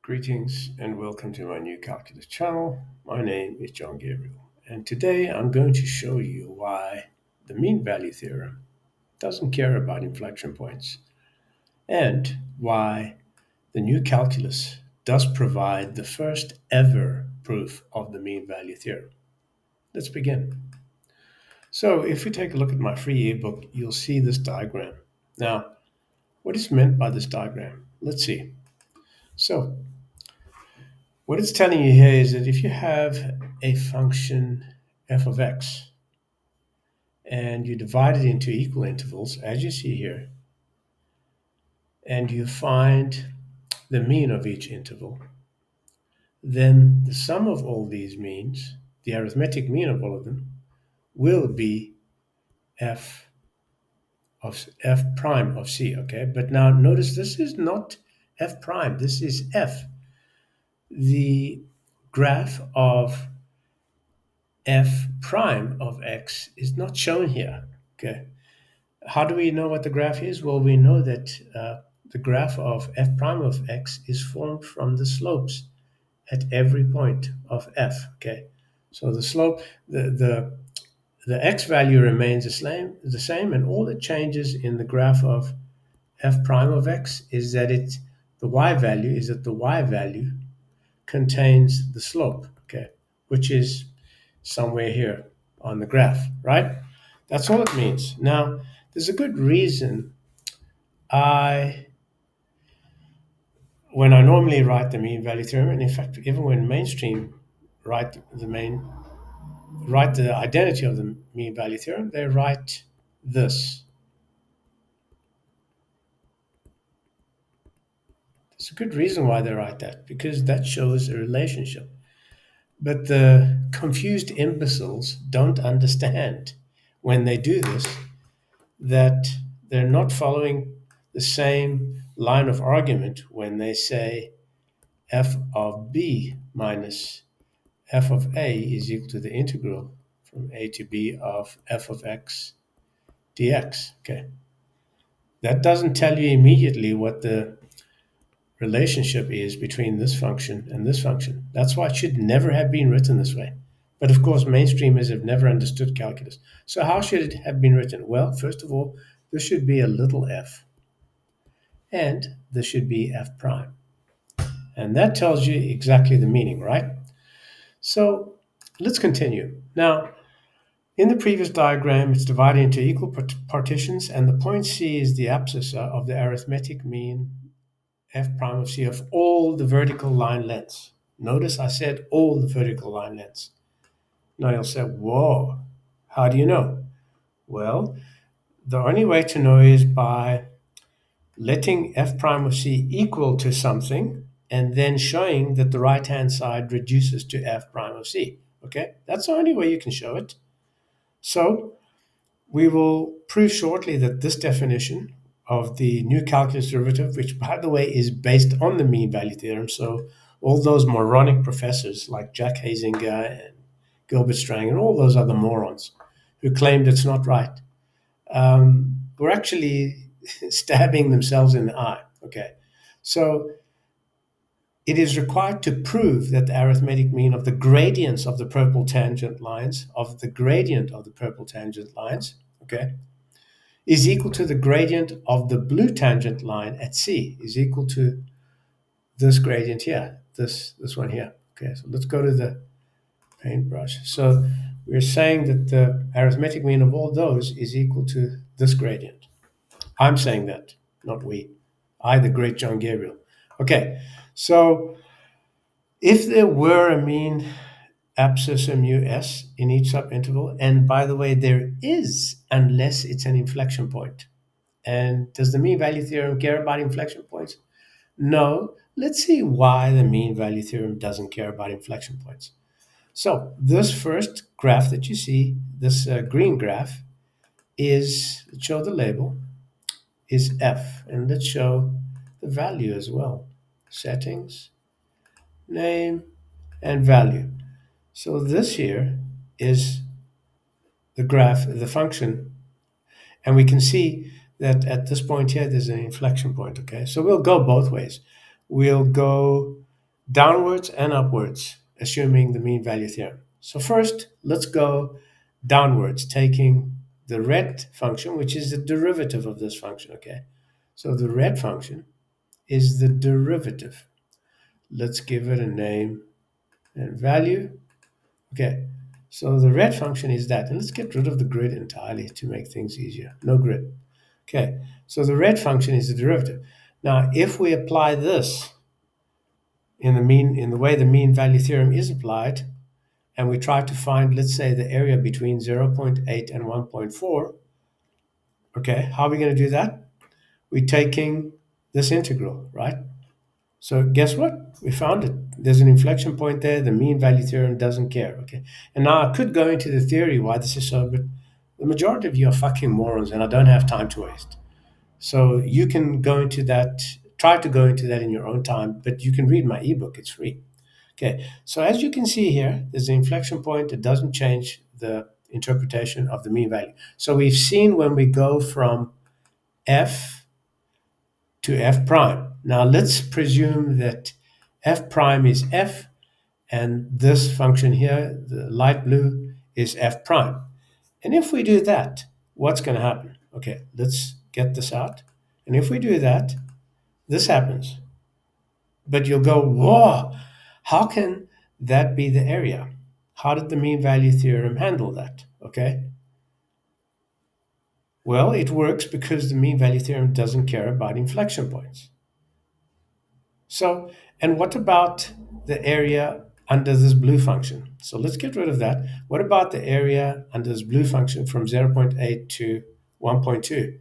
Greetings and welcome to my new calculus channel. My name is John Gabriel, and today I'm going to show you why the mean value theorem doesn't care about inflection points and why the new calculus does provide the first ever proof of the mean value theorem. Let's begin. So if we take a look at my free ebook, you'll see this diagram. Now, what is meant by this diagram? Let's see. So what it's telling you here is that if you have a function f of x and you divide it into equal intervals, as you see here, and you find the mean of each interval, then the sum of all these means, the arithmetic mean of all of them, will be f prime of c, okay? But now notice this is not f prime, this is f. The graph of f prime of x is not shown here, okay? How do we know what the graph is? Well, we know that the graph of f prime of x is formed from the slopes at every point of f, okay? So the slope, the x value remains the same, and all that changes in the graph of f prime of x is that the y value contains the slope, okay, which is somewhere here on the graph, right? That's all it means. Now, there's a good reason when I normally write the mean value theorem, and in fact, even when mainstream write the identity of the mean value theorem, they write this. There's a good reason why they write that, because that shows a relationship. But the confused imbeciles don't understand when they do this that they're not following the same line of argument when they say f of b minus f of a is equal to the integral from a to b of f of x dx. Okay, that doesn't tell you immediately what the relationship is between this function and this function. That's why it should never have been written this way. But of course, mainstreamers have never understood calculus. So how should it have been written? Well, first of all, this should be a little f, and this should be f prime. And that tells you exactly the meaning, right? So let's continue. Now, in the previous diagram, it's divided into equal partitions, and the point C is the abscissa of the arithmetic mean f prime of c of all the vertical line lengths. Notice I said all the vertical line lengths. Now you'll say, whoa, how do you know? Well, the only way to know is by letting f prime of c equal to something and then showing that the right-hand side reduces to f prime of c, okay? That's the only way you can show it. So we will prove shortly that this definition of the new calculus derivative, which by the way is based on the mean value theorem, so all those moronic professors like Jack Hazinger and Gilbert Strang and all those other morons who claimed it's not right, were actually stabbing themselves in the eye. Okay, so it is required to prove that the arithmetic mean of the gradients of the purple tangent lines, okay, is equal to the gradient of the blue tangent line at C, is equal to this gradient here, this one here. Okay, so let's go to the paintbrush. So we're saying that the arithmetic mean of all those is equal to this gradient. I'm saying that, not we. I, the great John Gabriel. Okay, so if there were a mean abscissa mu s in each subinterval, and by the way, there is, unless it's an inflection point. And does the mean value theorem care about inflection points? No. Let's see why the mean value theorem doesn't care about inflection points. So this first graph that you see, this green graph, let's show the label, is f. And let's show the value as well. Settings, name, and value. So this here is the graph, the function, and we can see that at this point here, there's an inflection point, okay? So we'll go both ways. We'll go downwards and upwards, assuming the mean value theorem. So first, let's go downwards, taking the red function, which is the derivative of this function, okay? So the red function is the derivative. Let's give it a name and value. Okay, so the red function is that. And let's get rid of the grid entirely to make things easier. No grid. Okay, so the red function is the derivative. Now, if we apply this in the way the mean value theorem is applied, and we try to find, let's say, the area between 0.8 and 1.4, okay, how are we going to do that? We're taking this integral, right? So guess what? We found it. There's an inflection point there. The mean value theorem doesn't care, okay? And now I could go into the theory why this is so, but the majority of you are fucking morons, and I don't have time to waste. So you can go into that, try to go into that in your own time, but you can read my ebook. It's free. Okay, so as you can see here, there's an inflection point that doesn't change the interpretation of the mean value. So we've seen when we go from f to f prime. Now let's presume that f prime is f, and this function here, the light blue, is f prime. And if we do that, what's going to happen? Okay, let's get this out. And if we do that, this happens. But you'll go, whoa, how can that be the area? How did the mean value theorem handle that? Okay. Well, it works because the mean value theorem doesn't care about inflection points. So, and what about the area under this blue function? So let's get rid of that. What about the area under this blue function from 0.8 to 1.2?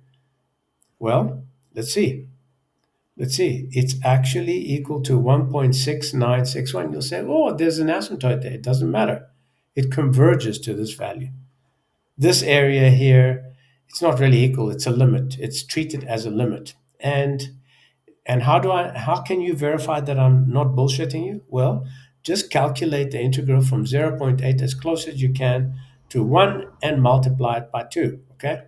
Well, let's see. Let's see. It's actually equal to 1.6961. You'll say, oh, there's an asymptote there. It doesn't matter. It converges to this value. This area here, it's not really equal. It's a limit. It's treated as a limit. And how can you verify that I'm not bullshitting you? Well, just calculate the integral from 0.8 as close as you can to 1 and multiply it by 2, okay?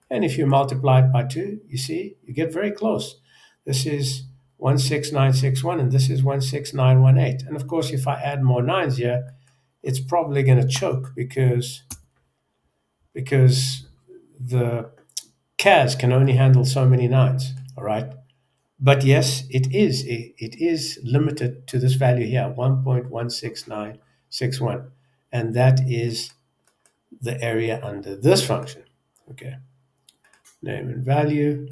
And if you multiply it by 2, you see, you get very close. This is 16961 and this is 16918. And of course, if I add more nines here, it's probably going to choke because the CAS can only handle so many nines, all right? But yes, it is limited to this value here, 1.16961. And that is the area under this function. Okay. Name and value.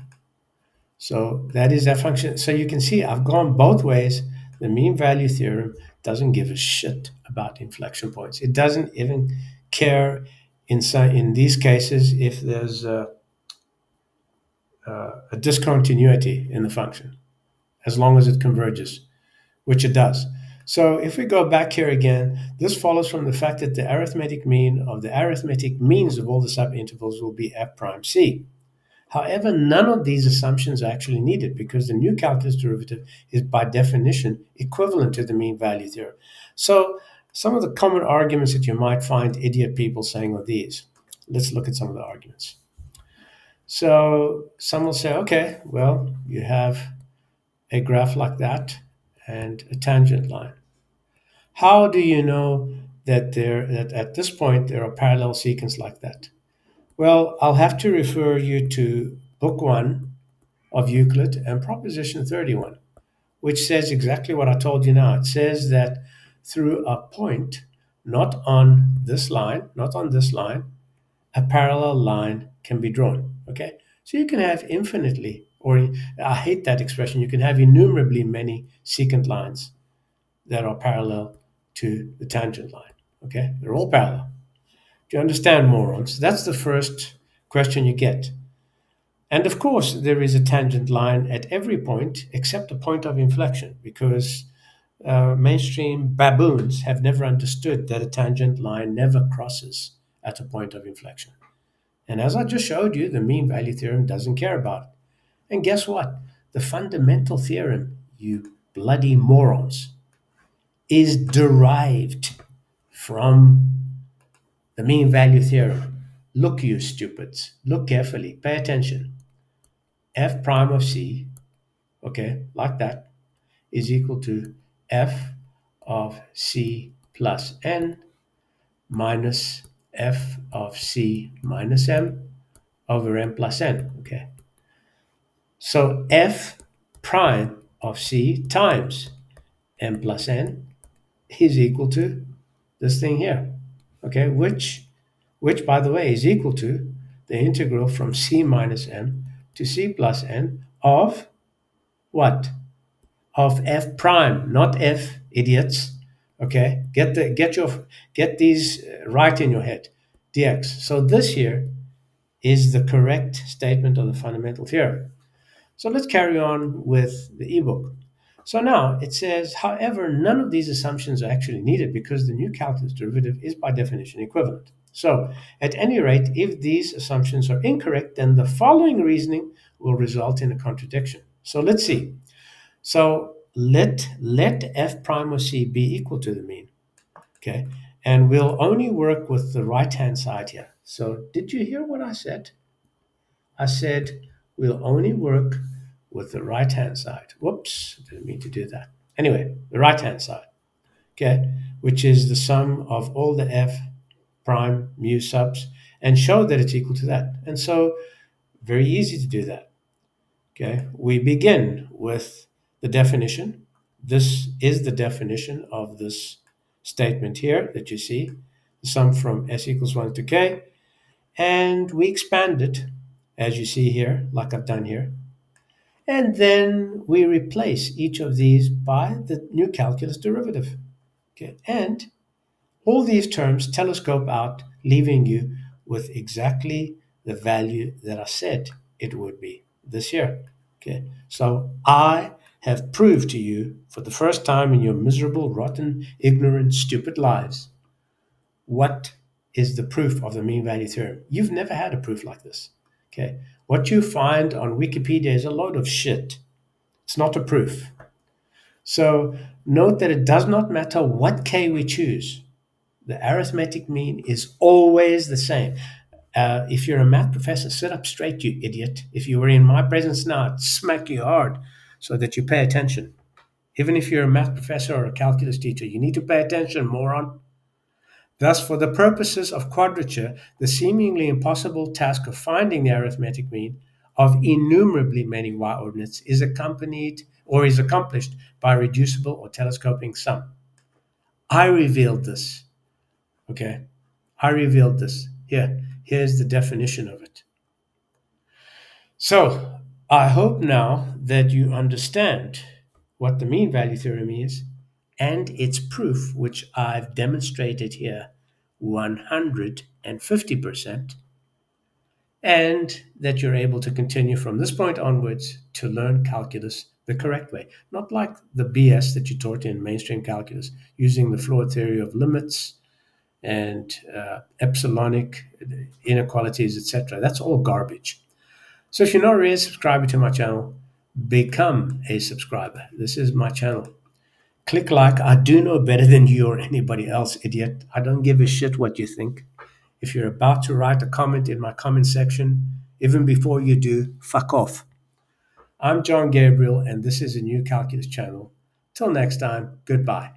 So that is that function. So you can see I've gone both ways. The mean value theorem doesn't give a shit about inflection points. It doesn't even care in these cases if there's a discontinuity in the function, as long as it converges, which it does. So if we go back here again, this follows from the fact that the arithmetic mean of the arithmetic means of all the subintervals will be f prime c. However, none of these assumptions are actually needed because the new calculus derivative is by definition equivalent to the mean value theorem. So some of the common arguments that you might find idiot people saying are these. Let's look at some of the arguments. So some will say, okay, well, you have a graph like that and a tangent line. How do you know that at this point there are parallel sequences like that? Well, I'll have to refer you to book 1 of Euclid and proposition 31, which says exactly what I told you now. It says that through a point not on this line, a parallel line can be drawn. Okay? So you can have infinitely, or I hate that expression, you can have innumerably many secant lines that are parallel to the tangent line. Okay? They're all parallel. Do you understand, morons? That's the first question you get. And of course, there is a tangent line at every point except the point of inflection, because mainstream baboons have never understood that a tangent line never crosses at a point of inflection. And as I just showed you, the mean value theorem doesn't care about it. And guess what? The fundamental theorem, you bloody morons, is derived from the mean value theorem. Look, you stupids, look carefully, pay attention. F prime of C, okay, like that, is equal to f of c plus n minus f of c minus m over m plus n, okay? So f prime of c times m plus n is equal to this thing here, okay? Which, by the way, is equal to the integral from c minus m to c plus n of what? Of f prime, not f, idiots. Okay, get these right in your head. Dx. So this here is the correct statement of the fundamental theorem. So let's carry on with the ebook. So now it says, however, none of these assumptions are actually needed because the new calculus derivative is by definition equivalent. So at any rate, if these assumptions are incorrect, then the following reasoning will result in a contradiction. So let's see. So let f prime of c be equal to the mean, okay? And we'll only work with the right-hand side here. So did you hear what I said? I said we'll only work with the right-hand side. Whoops, didn't mean to do that. Anyway, the right-hand side, okay, which is the sum of all the f prime mu subs, and show that it's equal to that. And so very easy to do that. Okay, we begin with the definition. This is the definition of this statement here that you see, the sum from s equals 1 to k, and we expand it, as you see here, like I've done here. And then we replace each of these by the new calculus derivative. Okay, and all these terms telescope out, leaving you with exactly the value that I said it would be this year. Okay, so I have proved to you for the first time in your miserable, rotten, ignorant, stupid lives what is the proof of the mean value theorem. You've never had a proof like this. Okay, what you find on Wikipedia is a load of shit. It's not a proof. So note that it does not matter what k we choose. The arithmetic mean is always the same. If you're a math professor, sit up straight, you idiot. If you were in my presence now, I'd smack you hard so that you pay attention. Even if you're a math professor or a calculus teacher, you need to pay attention, moron. Thus, for the purposes of quadrature, the seemingly impossible task of finding the arithmetic mean of innumerably many y-ordinates is accompanied or is accomplished by a reducible or telescoping sum. I revealed this. Okay, I revealed this. Here's the definition of it. So I hope now that you understand what the mean value theorem is and its proof, which I've demonstrated here 150%, and that you're able to continue from this point onwards to learn calculus the correct way, not like the BS that you taught in mainstream calculus using the flawed theory of limits and epsilonic inequalities, etc. That's all garbage. So if you're not already a subscriber to my channel, become a subscriber. This is my channel. Click like. I do know better than you or anybody else, idiot. I don't give a shit what you think. If you're about to write a comment in my comment section, even before you do, fuck off. I'm John Gabriel, and this is a new calculus channel. Till next time, goodbye.